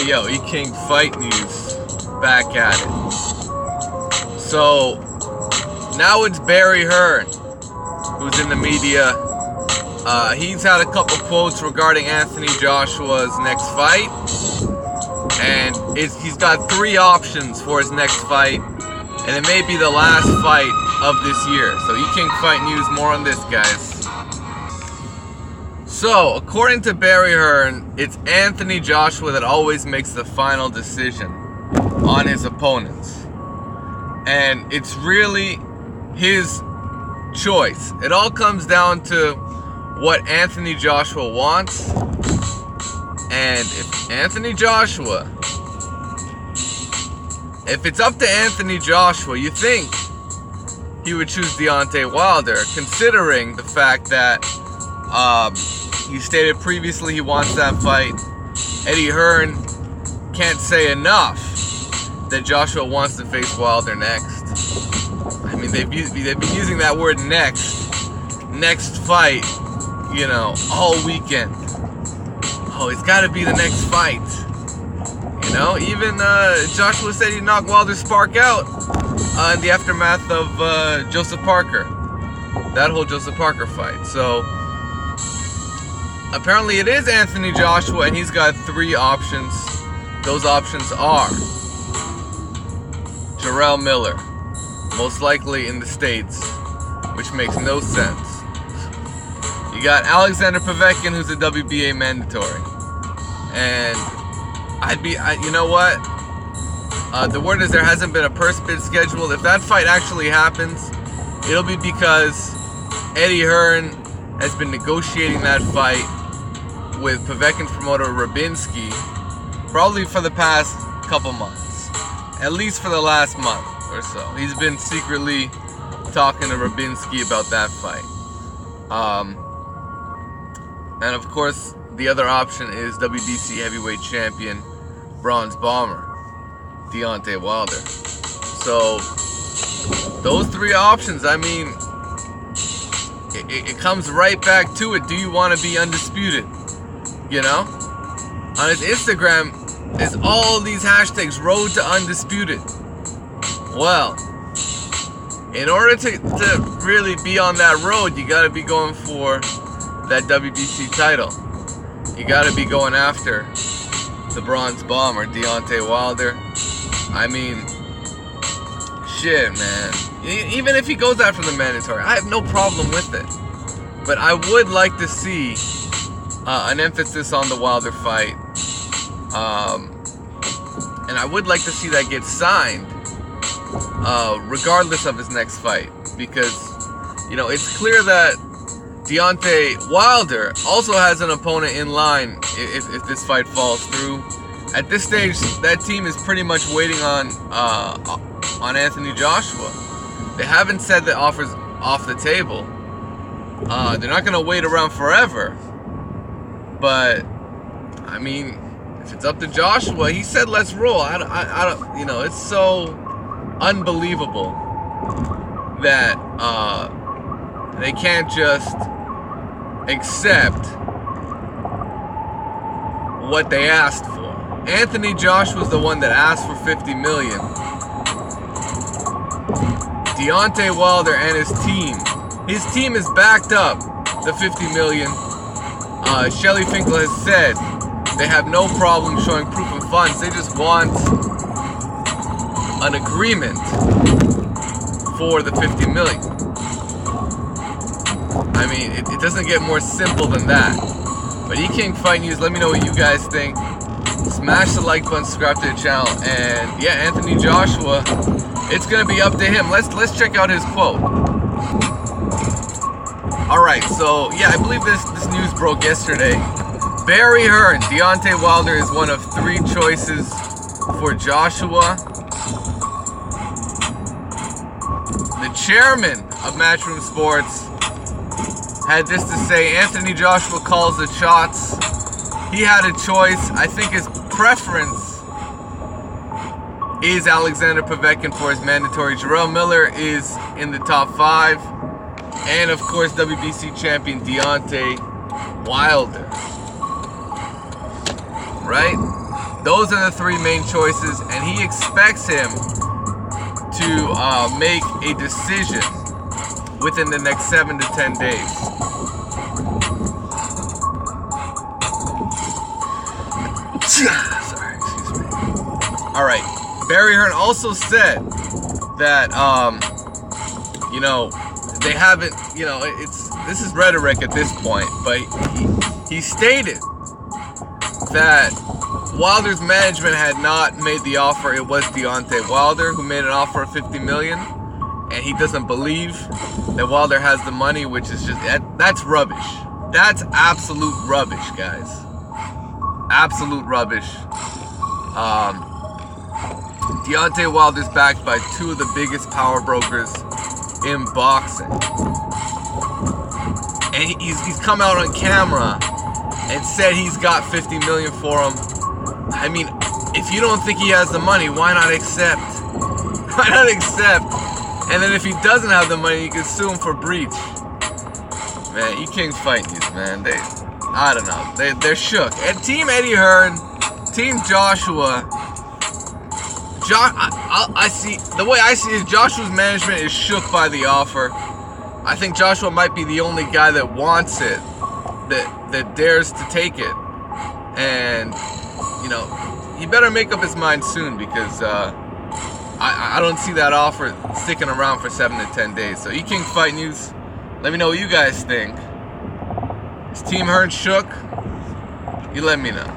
Hey yo, E-King Fight News, back at it. So, now it's Barry Hearn, who's in the media. He's had a couple quotes regarding Anthony Joshua's next fight. And he's got 3 options for his next fight. And it may be the last fight of this year. So E-King Fight News, more on this, guys. So, according to Barry Hearn, it's Anthony Joshua that always makes the final decision on his opponents. And it's really his choice. It all comes down to what Anthony Joshua wants. And if it's up to Anthony Joshua, you think he would choose Deontay Wilder, considering the fact that he stated previously he wants that fight. Eddie Hearn can't say enough that Joshua wants to face Wilder next. I mean, they've been using that word next fight, you know, all weekend. Oh, it's got to be the next fight. You know, even Joshua said he'd knock Wilder's spark out in the aftermath of Joseph Parker. That whole Joseph Parker fight. So, apparently it is Anthony Joshua, and he's got 3 options. Those options are Jarrell Miller, most likely in the States, which makes no sense. You got Alexander Povetkin, who's a WBA mandatory. And you know what? The word is there hasn't been a purse bid scheduled. If that fight actually happens, it'll be because Eddie Hearn has been negotiating that fight with Povetkin's promoter Rabinski probably for the past couple months. At least for the last month or so. He's been secretly talking to Rabinski about that fight. And of course, the other option is WBC heavyweight champion, bronze bomber, Deontay Wilder. So, those 3 options, I mean, it comes right back to it. Do you want to be undisputed? You know? On his Instagram, there's all these hashtags, road to undisputed. Well, in order to really be on that road, you got to be going for that WBC title. You got to be going after the bronze bomber, Deontay Wilder. I mean, shit, man. Even if he goes after the mandatory, I have no problem with it. But I would like to see an emphasis on the Wilder fight. And I would like to see that get signed, regardless of his next fight. Because, you know, it's clear that Deontay Wilder also has an opponent in line if this fight falls through. At this stage, that team is pretty much waiting on Anthony Joshua. They haven't said the offer's off the table. They're not going to wait around forever. But, I mean, if it's up to Joshua, he said let's roll. I don't, you know, it's so unbelievable that they can't just accept what they asked for. Anthony Joshua's the one that asked for $50 million. Deontay Wilder and his team is backed up the $50 million. Shelly Finkel has said they have no problem showing proof of funds. They just want an agreement for the $50 million. I mean, it doesn't get more simple than that. But E-King Fight News, let me know what you guys think. Smash the like button, subscribe to the channel, and yeah, Anthony Joshua, it's gonna be up to him. Let's check out his quote. Alright, so yeah, I believe this news broke yesterday. Barry Hearn, Deontay Wilder is one of 3 choices for Joshua. The chairman of Matchroom Sports had this to say: Anthony Joshua calls the shots. He had a choice. I think his preference is Alexander Povetkin for his mandatory. Jarrell Miller is in the top 5. And of course, WBC champion Deontay Wilder. Right? Those are the three main choices, and he expects him to make a decision within the next 7 to 10 days. Sorry, excuse me. All right. Barry Hearn also said that, you know, they haven't, you know, this is rhetoric at this point, but he stated that Wilder's management had not made the offer. It was Deontay Wilder who made an offer of $50 million, and he doesn't believe that Wilder has the money, which is just, that's rubbish. That's absolute rubbish, guys. Absolute rubbish. Deontay Wilder's backed by two of the biggest power brokers in boxing. And he's come out on camera and said he's got $50 million for him. I mean, if you don't think he has the money, why not accept? Why not accept? And then if he doesn't have the money, you can sue him for breach. Man, you Kings fight these, man. I don't know. They're shook. And Team Eddie Hearn, Team Joshua. I see, the way I see it, Joshua's management is shook by the offer. I think Joshua might be the only guy that wants it, that dares to take it. And, you know, he better make up his mind soon, because I don't see that offer sticking around for 7 to 10 days. So, King Fight News, let me know what you guys think. Is Team Hearn shook? You let me know.